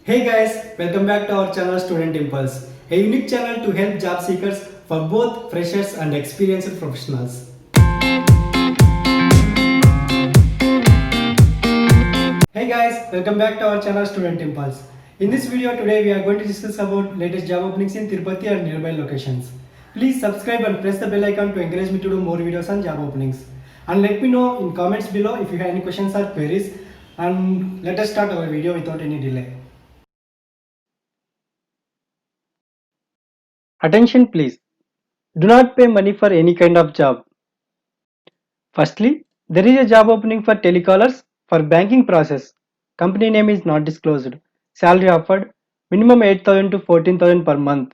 Hey guys, welcome back to our channel Student Impulse, a unique channel to help job seekers for both freshers and experienced professionals. Hey guys, welcome back to our channel Student Impulse. In this video today we are going to discuss about latest job openings in Tirupati and nearby locations. Please subscribe and press the bell icon to encourage me to do more videos on job openings. And let me know in comments below if you have any questions or queries. And let us start our video without any delay. Attention please. Do not pay money for any kind of job. Firstly, there is a job opening for telecallers for banking process. Company name is not disclosed. Salary offered minimum 8,000 to 14,000 per month.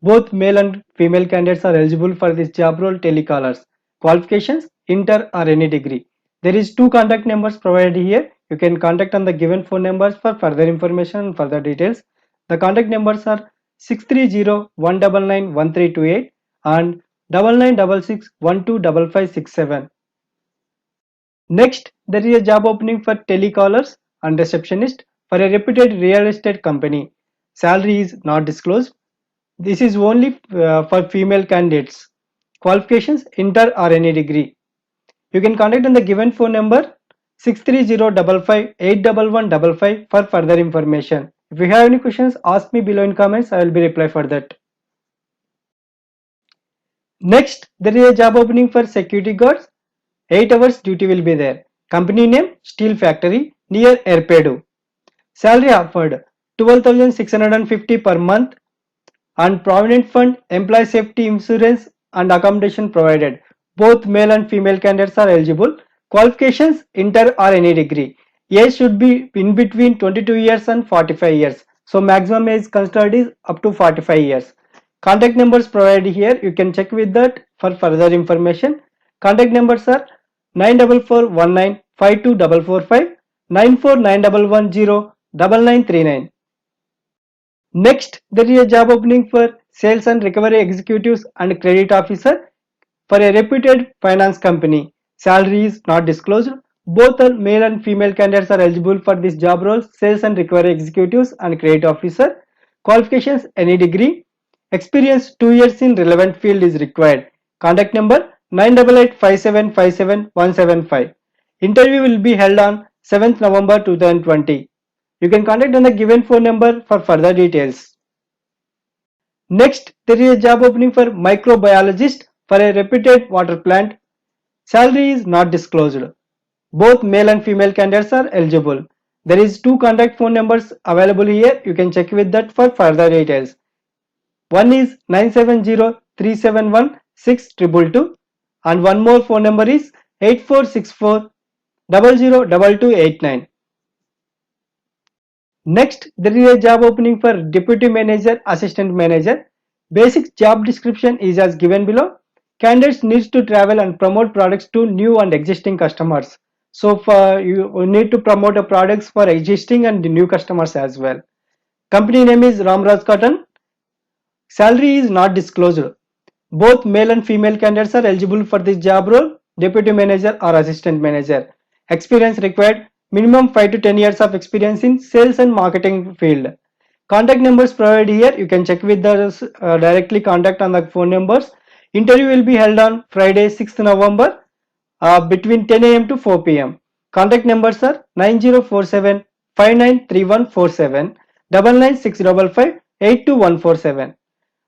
Both male and female candidates are eligible for this job role telecallers. Qualifications inter or any degree. There is two contact numbers provided here. You can contact on the given phone numbers for further information and further details. The contact numbers are 630-199-1328 and 9966125567. Next, there is a job opening for telecallers and receptionist for a reputed real estate company. Salary is not disclosed. This is only for female candidates. Qualifications inter or any degree. You can contact on the given phone number 630-55-81155 for further information. If you have any questions, ask me below in comments. I will be reply for that. Next, there is a job opening for security guards. 8 hours duty will be there. Company name Steel Factory near Erpedu. Salary offered 12,650 per month and Provident Fund, Employee Safety Insurance and accommodation provided. Both male and female candidates are eligible. Qualifications inter or any degree. Age should be in between 22 years and 45 years. So maximum age considered is up to 45 years. Contact numbers provided here. You can check with that for further information. Contact numbers are 944195245, 9491109939. Next, there is a job opening for sales and recovery executives and credit officer for a reputed finance company. Salary is not disclosed. Both are male and female candidates are eligible for this job role, sales and recovery executives and credit officer. Qualifications any degree. Experience 2 years in relevant field is required. Contact number 9885757 Interview will be held on 7th November 2020. You can contact on the given phone number for further details. Next, there is a job opening for microbiologist for a reputed water plant. Salary is not disclosed. Both male and female candidates are eligible. There is two contact phone numbers available here. You can check with that for further details. One is 970-371-6222 and one more phone number is 8464-002289. Next, there is a job opening for deputy manager, assistant manager. Basic job description is as given below. Candidates needs to travel and promote products to new and existing customers. So for you need to promote a products for existing and new customers as well. Company name is Ramraj Cotton. Salary is not disclosed. Both male and female candidates are eligible for this job role, deputy manager or assistant manager. Experience required minimum 5 to 10 years of experience in sales and marketing field. Contact numbers provided here. You can check with the directly contact on the phone numbers. Interview will be held on Friday 6th November between 10 a.m. to 4 p.m. Contact numbers are 9047 593147 99655 82147.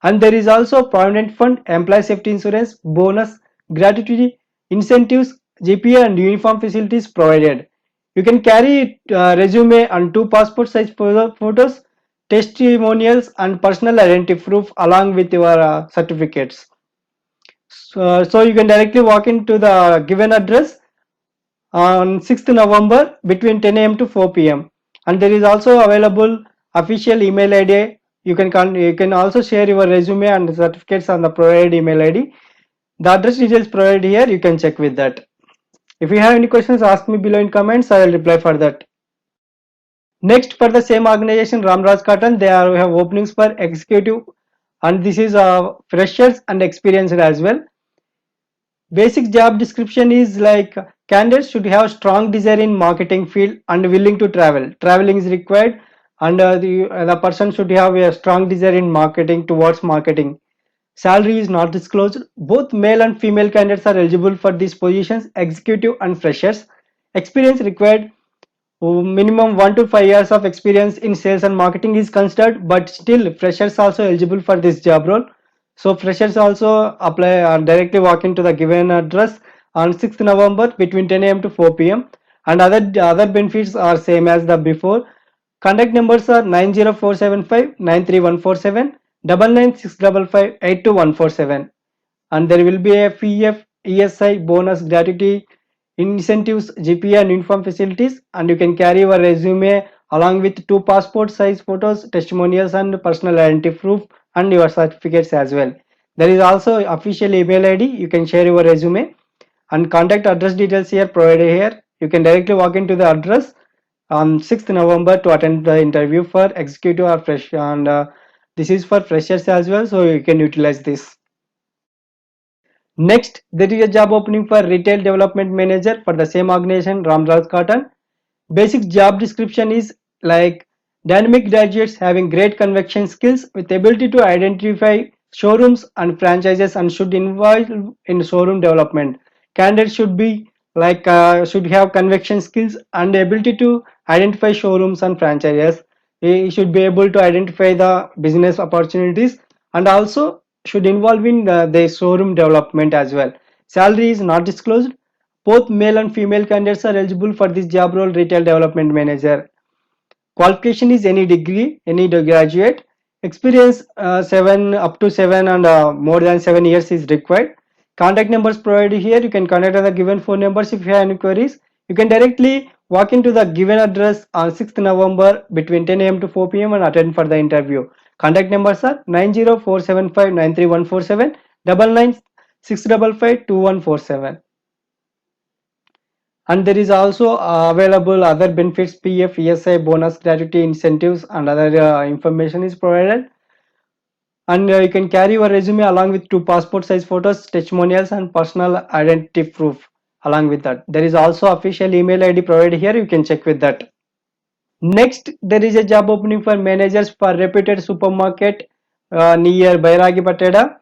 And there is also Provident Fund, Employee Safety Insurance, bonus, gratuity, incentives, GPA and uniform facilities provided. You can carry resume and two passport size photos, testimonials and personal identity proof along with your certificates. So you can directly walk into the given address on 6th November between 10 a.m. to 4 p.m. and there is also available official email ID. You can also share your resume and certificates on the provided email ID. The address details provided here. You can check with that. If you have any questions, ask me below in comments. I will reply for that. Next, for the same organization, Ramraj Cotton, they have openings for executive, and this is freshers and experienced as well. Basic job description is like candidates should have strong desire in marketing field and willing to travel. Traveling is required. and the person should have a strong desire in marketing towards marketing. Salary is not disclosed. Both male and female candidates are eligible for these positions, executive and freshers. Experience required, minimum 1 to 5 years of experience in sales and marketing is considered, but still freshers also eligible for this job role. So freshers also apply and directly walk into the given address on 6th November between 10 a.m. to 4 p.m. and other benefits are same as the before. Contact numbers are 90475 93147 99655 82147, and there will be a PF, ESI, bonus, gratuity, incentives, GPA, and uniform facilities. And you can carry your resume along with two passport size photos, testimonials, and personal identity proof, and your certificates as well. There is also official email ID. You can share your resume and contact address details here provided here. You can directly walk into the address on 6th November to attend the interview for executive or fresh, and this is for freshers as well, so you can utilize this. Next, there is a job opening for retail development manager for the same organization, Ramraj Cotton. Basic job description is like dynamic graduates having great convection skills with ability to identify showrooms and franchises and should involve in showroom development. Candidates should be should have convection skills and ability to identify showrooms and franchises. He should be able to identify the business opportunities and also should involve in the showroom development as well. Salary is not disclosed. Both male and female candidates are eligible for this job role, retail development manager. Qualification is any degree, any graduate. Experience seven up to seven and more than 7 years is required. Contact numbers provided here. You can contact on the given phone numbers if you have any queries. You can directly walk into the given address on 6th November between 10 a.m. to 4 p.m. and attend for the interview. Contact numbers are 90475 93147 99655 and there is also available other benefits, PF, ESI, bonus, gratuity, incentives, and other information is provided. And you can carry your resume along with two passport size photos, testimonials, and personal identity proof. Along with that, there is also official email ID provided here. You can check with that. Next, there is a job opening for managers for reputed supermarket near Bairagi Pateda.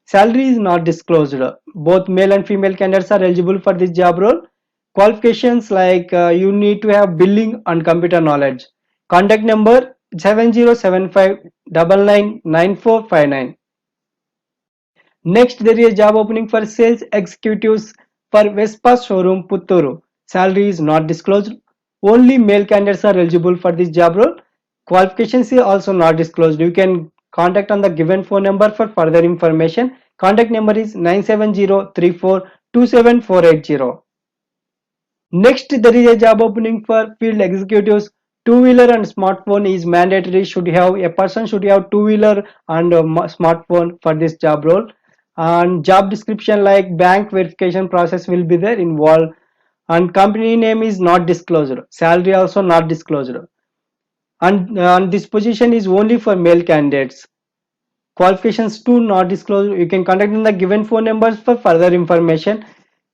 Salary is not disclosed. Both male and female candidates are eligible for this job role. Qualifications like you need to have billing and computer knowledge. Contact number 7075 999459. Next, there is a job opening for sales executives for Vespa showroom Putturu. Salary is not disclosed. Only male candidates are eligible for this job role. Qualifications is also not disclosed. You can contact on the given phone number for further information. Contact number is 97034 Next, there is a job opening for field executives. Two-wheeler and smartphone is mandatory. Should have a person should have two-wheeler and a smartphone for this job role. And job description like bank verification process will be there involved. And company name is not disclosed. Salary also not disclosed. And this position is only for male candidates. Qualifications too not disclosed. You can contact in the given phone numbers for further information.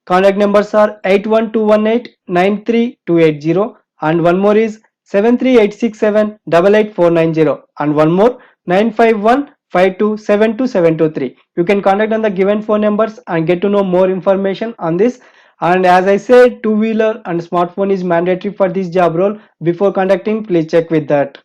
Contact numbers are 81218 and one more is 73867 and one more 951527273. You can contact on the given phone numbers and get to know more information on this. And as I said, two-wheeler and smartphone is mandatory for this job role. Before contacting, please check with that.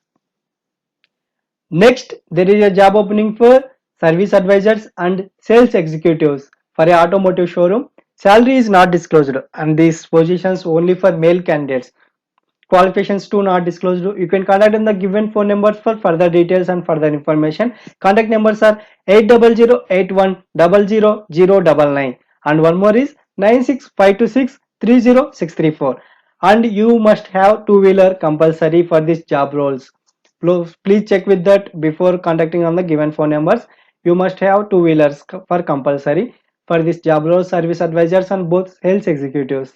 Next, there is a job opening for service advisors and sales executives for a automotive showroom. Salary is not disclosed and these positions only for male candidates. Qualifications too not disclosed. You can contact on the given phone numbers for further details and further information. Contact numbers are 80081000099 and one more is 96526 and you must have two-wheeler compulsory for these job roles. Please check with that before contacting on the given phone numbers. You must have two-wheelers for compulsory for this job role, service advisors and both sales executives.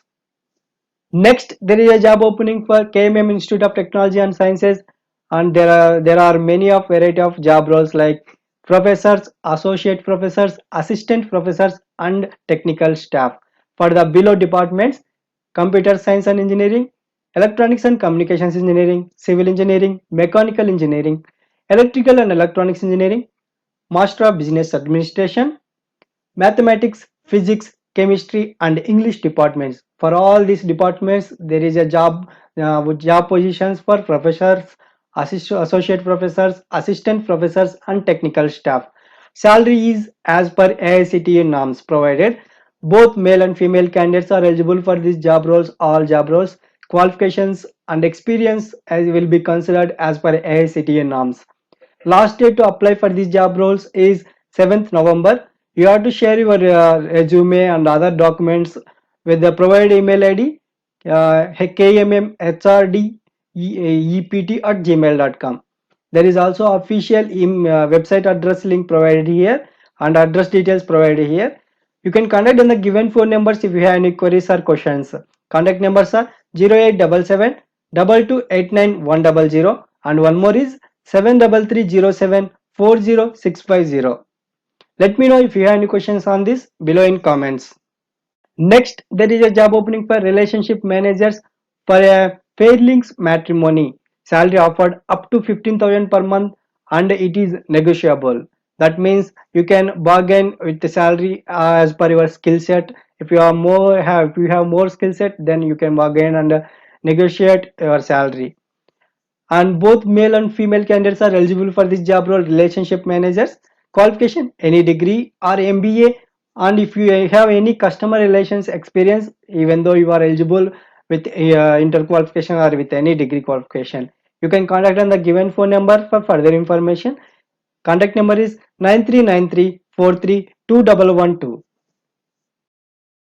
Next, there is a job opening for KMM Institute of Technology and Sciences, and there are many of variety of job roles like professors, associate professors, assistant professors, and technical staff. For the below departments, computer science and engineering, electronics and communications engineering, civil engineering, mechanical engineering, electrical and electronics engineering, master of business administration, mathematics, physics, chemistry, and English departments. For all these departments, there is a job positions for professors, associate professors, assistant professors, and technical staff. Salary is as per AICTE norms provided. Both male and female candidates are eligible for these job roles. All job roles, qualifications, and experience will be considered as per AICTE norms. Last date to apply for these job roles is 7th November. You have to share your resume and other documents with the provided email ID kmmhrdept@gmail.com. There is also official website address link provided here and address details provided here. You can contact on the given phone numbers if you have any queries or questions. Contact numbers are 0877 2289 and one more is 73307 40650. Let me know if you have any questions on this below in comments. Next, there is a job opening for relationship managers for a Fairlinks matrimony. Salary offered up to 15,000 per month and it is negotiable. That means you can bargain with the salary as per your skill set. If you have more skill set, then you can bargain and negotiate your salary. And both male and female candidates are eligible for this job role, relationship managers. Qualification, any degree or MBA, and if you have any customer relations experience, even though you are eligible with inter qualification or with any degree qualification, you can contact on the given phone number for further information. Contact number is 9393432112.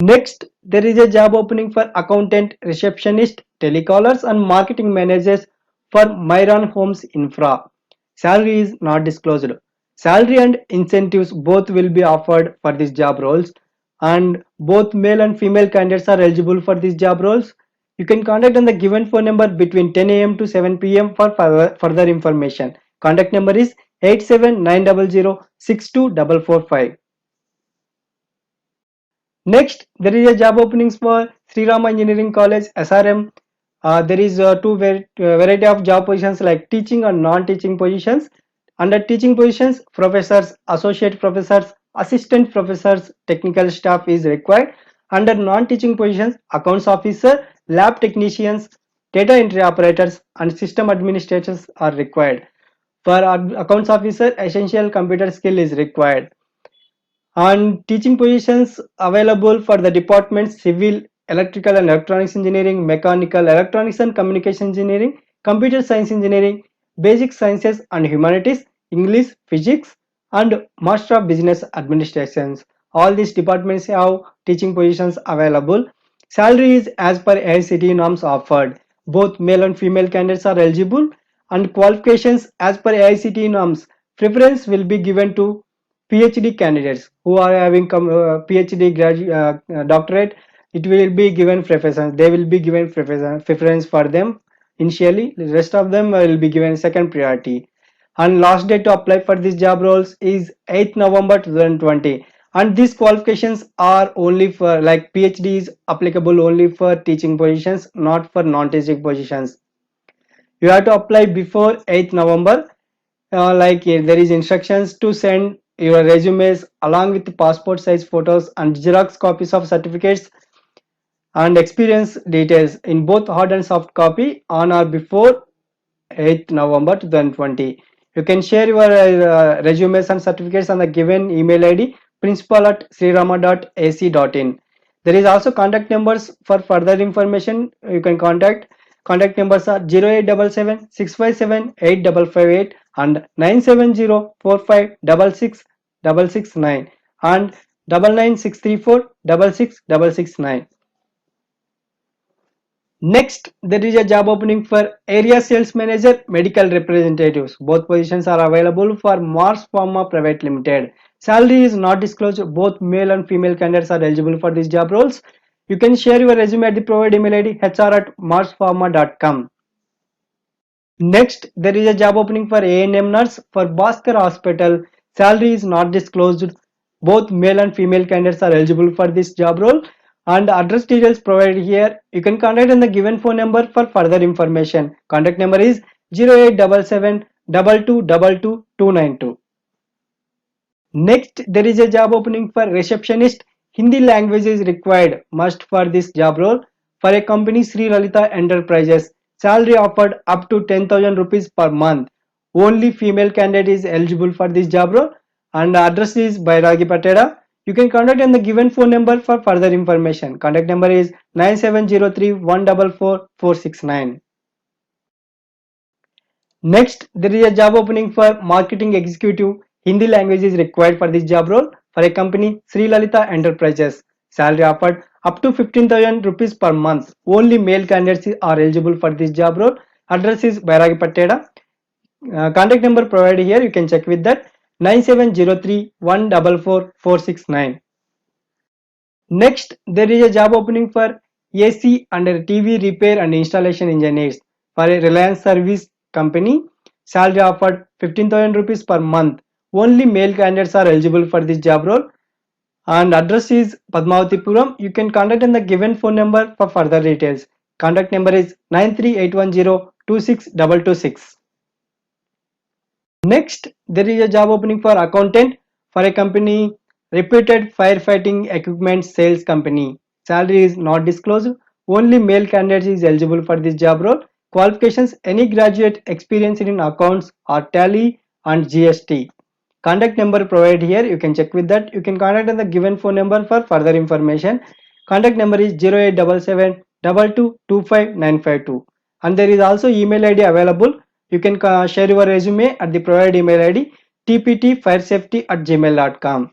Next, there is a job opening for accountant, receptionist, telecallers, and marketing managers for Myron Homes Infra. Salary is not disclosed. Salary and incentives both will be offered for these job roles, and both male and female candidates are eligible for these job roles. You can contact on the given phone number between 10 a.m. to 7 p.m. for further information. Contact number is 87900 Next, there is a job openings for Sri Rama Engineering College SRM. There is variety of job positions like teaching and non-teaching positions. Under teaching positions, professors, associate professors, assistant professors, technical staff is required. Under non-teaching positions, accounts officer, lab technicians, data entry operators, and system administrators are required. For accounts officer, essential computer skill is required. And teaching positions available for the departments civil, electrical and electronics engineering, mechanical, electronics and communication engineering, computer science engineering, basic sciences and humanities, English, physics, and master of business administrations. All these departments have teaching positions available. Salary is as per AICTE norms offered. Both male and female candidates are eligible, and qualifications as per AICTE norms. Preference will be given to PhD candidates who are having PhD doctorate. It will be given preference. They will be given preference for them initially. The rest of them will be given second priority. And last date to apply for these job roles is 8th November 2020. And these qualifications are only for, like, PhD is applicable only for teaching positions, not for non-teaching positions. You have to apply before 8th November. There is instructions to send your resumes along with passport size photos and xerox copies of certificates and experience details in both hard and soft copy on or before 8th November 2020. You can share your resumes and certificates on the given email ID principal@srirama.ac.in. There is also contact numbers for further information. You can contact numbers are 0877 657 8558 and 970456669 and 99634 Next, there is a job opening for area sales manager, medical representatives. Both positions are available for Mars Pharma Private Limited. Salary is not disclosed. Both male and female candidates are eligible for these job roles. You can share your resume at the provided email ID hr@marspharma.com. Next, there is a job opening for A&M nurse for Bhaskar Hospital. Salary is not disclosed. Both male and female candidates are eligible for this job role. and address details provided here. You can contact on the given phone number for further information. Contact number is 0877 2222 Next, there is a job opening for receptionist. Hindi language is required must for this job role for a company Sri Lalita Enterprises. Salary offered up to 10,000 rupees per month. Only female candidate is eligible for this job role and the address is Bairagi Patera. You can contact on the given phone number for further information. Contact number is 9703 144 469. Next, there is a job opening for marketing executive. Hindi language is required for this job role for a company Sri Lalita Enterprises. Salary offered up to 15,000 rupees per month. Only male candidates are eligible for this job role. Address is Bairagi Pateda. Contact number provided here. You can check with that 9703 144 469. Next, there is a job opening for AC and TV repair and installation engineers for a Reliance Service company. Salary offered 15,000 rupees per month. Only male candidates are eligible for this job role and address is Padmavatipuram. You can contact on the given phone number for further details. Contact number is 93810 26226. Next, there is a job opening for accountant for a company reputed firefighting equipment sales company. Salary is not disclosed. Only male candidates is eligible for this job role. Qualifications: any graduate experience in accounts or tally and GST. Contact number provided here. You can check with that. You can contact on the given phone number for further information. Contact number is 0877 2225952 and there is also email ID available. You can share your resume at the provided email ID tptfiresafety@gmail.com.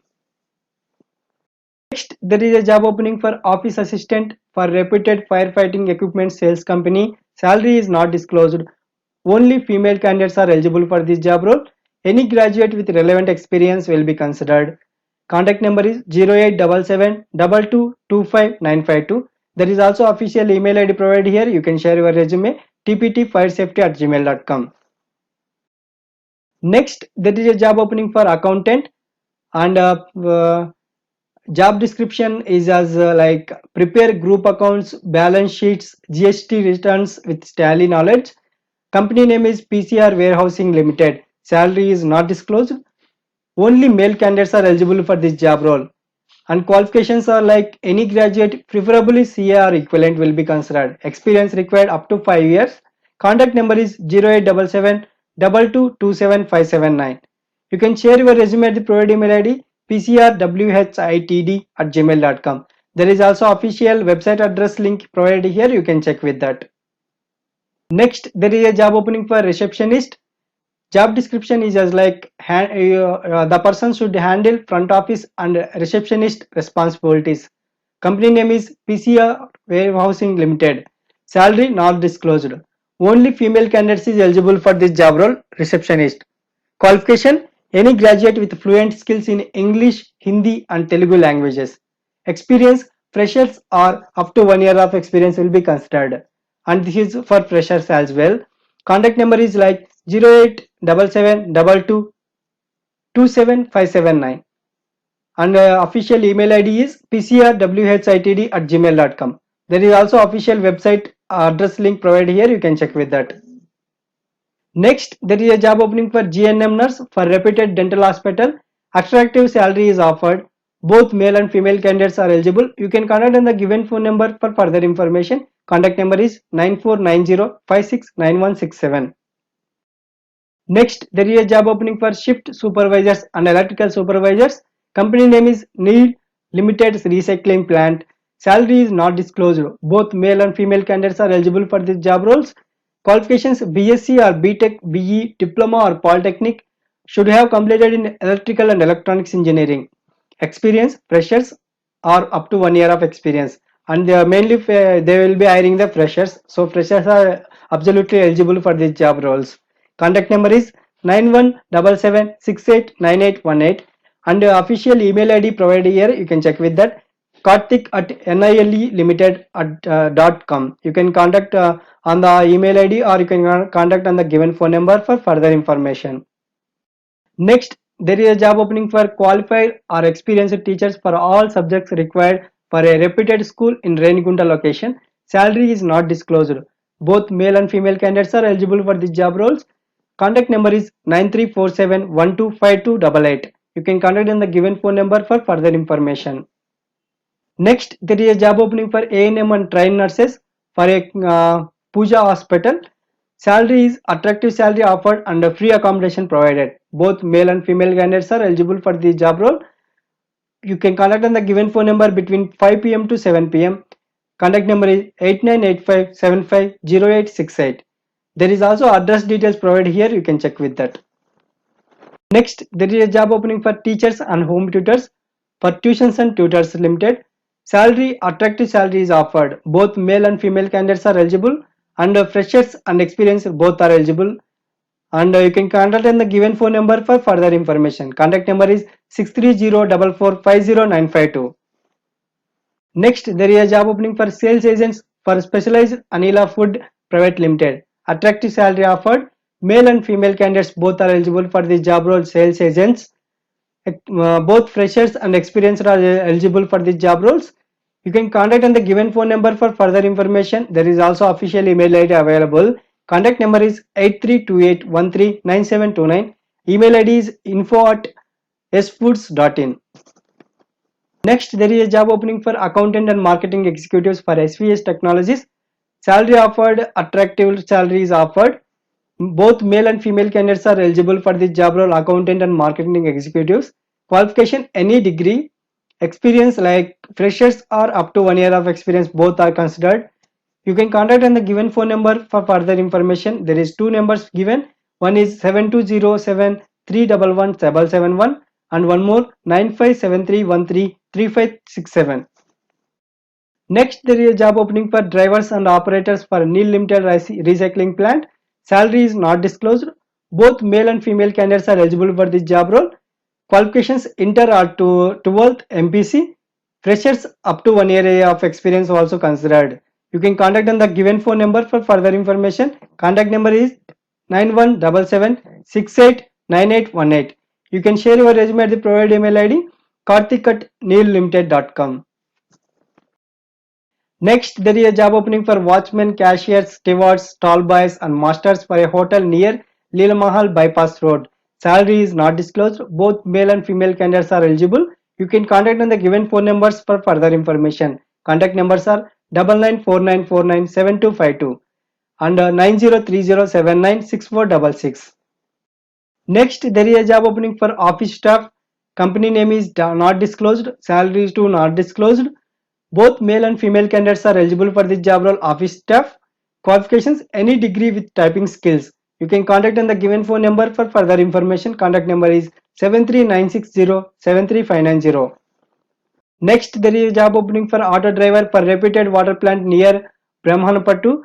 Next, there is a job opening for office assistant for reputed firefighting equipment sales company. Salary is not disclosed. Only female candidates are eligible for this job role. Any graduate with relevant experience will be considered. Contact number is 0877 2225952. There is also official email ID provided here. You can share your resume tptfiresafety@gmail.com. Next, there is a job opening for accountant and job description is as like prepare group accounts, balance sheets, GST returns with tally knowledge. Company name is PCR Warehousing Limited. Salary is not disclosed. Only male candidates are eligible for this job role. And qualifications are like any graduate, preferably CA or equivalent will be considered. Experience required up to 5 years. Contact number is 0877 2227579. You can share your resume at the provided email ID pcrwhitd@gmail.com. There is also official website address link provided here. You can check with that. Next, there is a job opening for receptionist. Job description is as like the person should handle front office and receptionist responsibilities. Company name is PCR Warehousing Limited. Salary not disclosed. Only female candidates is eligible for this job role, receptionist. Qualification: any graduate with fluent skills in English, Hindi and Telugu languages. Experience: freshers or up to 1 year of experience will be considered. And this is for freshers as well. Contact number is like 0877 27579 and official email ID is pcrwhitd@gmail.com. There is also official website address link provided here. You can check with that. Next, there is a job opening for GNM nurse for reputed dental hospital. Attractive salary is offered. Both male and female candidates are eligible. You can contact on the given phone number for further information. Contact number is 9490569167. Next, there is a job opening for shift supervisors and electrical supervisors. Company name is Need Limited Recycling Plant. Salary is not disclosed. Both male and female candidates are eligible for these job roles. Qualifications: BSc or BTech, BE, Diploma or Polytechnic. Should have completed in electrical and electronics engineering. Experience: freshers or up to 1 year of experience. And they are mainly they will be hiring the freshers. So freshers are absolutely eligible for these job roles. Contact number is 9177689818 and official email ID provided here. You can check with that. Karthik@nileLimited.com. You can contact on the email ID or you can contact on the given phone number for further information. Next, there is a job opening for qualified or experienced teachers for all subjects required for a reputed school in Renigunda location. Salary is not disclosed. Both male and female candidates are eligible for this job roles. Contact number is 9347125288. You can contact on the given phone number for further information. Next, there is a job opening for A&M and trained nurses for a Puja hospital. Salary is attractive salary offered and a free accommodation provided. Both male and female candidates are eligible for the job role. You can contact on the given phone number between 5 p.m. to 7 p.m. Contact number is 8985750868. There is also address details provided here. You can check with that. Next, there is a job opening for teachers and home tutors for Tuitions and Tutors Limited. Attractive salary is offered. Both male and female candidates are eligible, and freshers and experienced both are eligible. And you can contact on the given phone number for further information. Contact number is 63044509552. Next, there is a job opening for sales agents for Specialized Anila Food Private Limited. Attractive salary offered. Male and female candidates both are eligible for the job role sales agents. Both freshers and experienced are eligible for the job roles. You can contact on the given phone number for further information. There is also official email ID available. Contact number is 8328139729. Email ID is info@sfoods.in. Next, there is a job opening for accountant and marketing executives for SVS Technologies. Salary offered, attractive salary is offered. Both male and female candidates are eligible for the job role accountant and marketing executives. Qualification, any degree. Experience like freshers or up to 1 year of experience, both are considered. You can contact on the given phone number for further information. There is two numbers given. One is 7207311771 and one more 9573133567. Next, there is a job opening for drivers and operators for Neil Limited recycling plant. Salary is not disclosed. Both male and female candidates are eligible for this job role. Qualifications, inter or 12th MPC. Freshers up to 1 year of experience also considered. You can contact on the given phone number for further information. Contact number is 9177689818. You can share your resume at the provided email ID karthik@neillimited.com. Next, there is a job opening for watchmen, cashiers, stewards, stall boys and masters for a hotel near Leela Bypass Road. Salary is not disclosed. Both male and female candidates are eligible. You can contact on the given phone numbers for further information. Contact numbers are 9949497252 and 9030796466. Next, there is a job opening for office staff. Company name is not disclosed. Salary is to not disclosed. Both male and female candidates are eligible for this job role office staff. Qualifications, any degree with typing skills. You can contact on the given phone number for further information. Contact number is 73960 Next, there is a job opening for auto driver for reputed water plant near Brahmanapattu.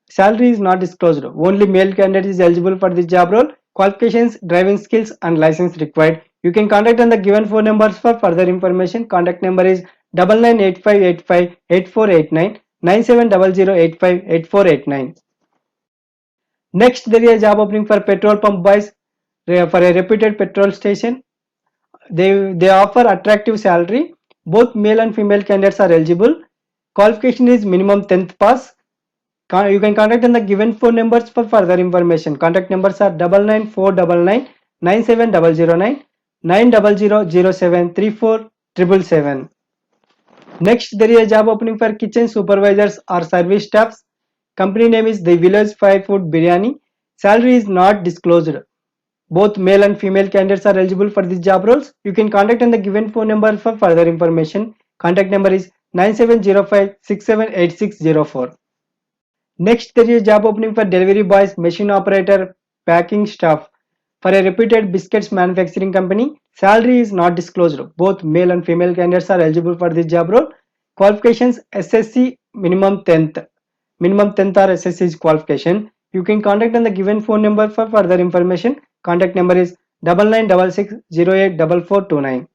Salary is not disclosed. Only male candidate is eligible for this job role. Qualifications, driving skills and license required. You can contact on the given phone numbers for further information. Contact number is 9985858489 9700858489. Next, there is a job opening for petrol pump boys for a reputed petrol station. They offer attractive salary. Both male and female candidates are eligible. Qualification is minimum 10th pass. You can contact on the given phone numbers for further information. Contact numbers are 99499 97009 900073477. Next, there is a job opening for kitchen supervisors or service staffs. Company name is The Village Fire Food Biryani. Salary is not disclosed. Both male and female candidates are eligible for these job roles. You can contact on the given phone number for further information. Contact number is 9705678604. Next, there is a job opening for delivery boys, machine operator, packing staff for a reputed biscuits manufacturing company. Salary is not disclosed. Both male and female candidates are eligible for this job role. Qualifications, SSC minimum 10th. Minimum 10th or SSC is qualification. You can contact on the given phone number for further information. Contact number is 9966084429.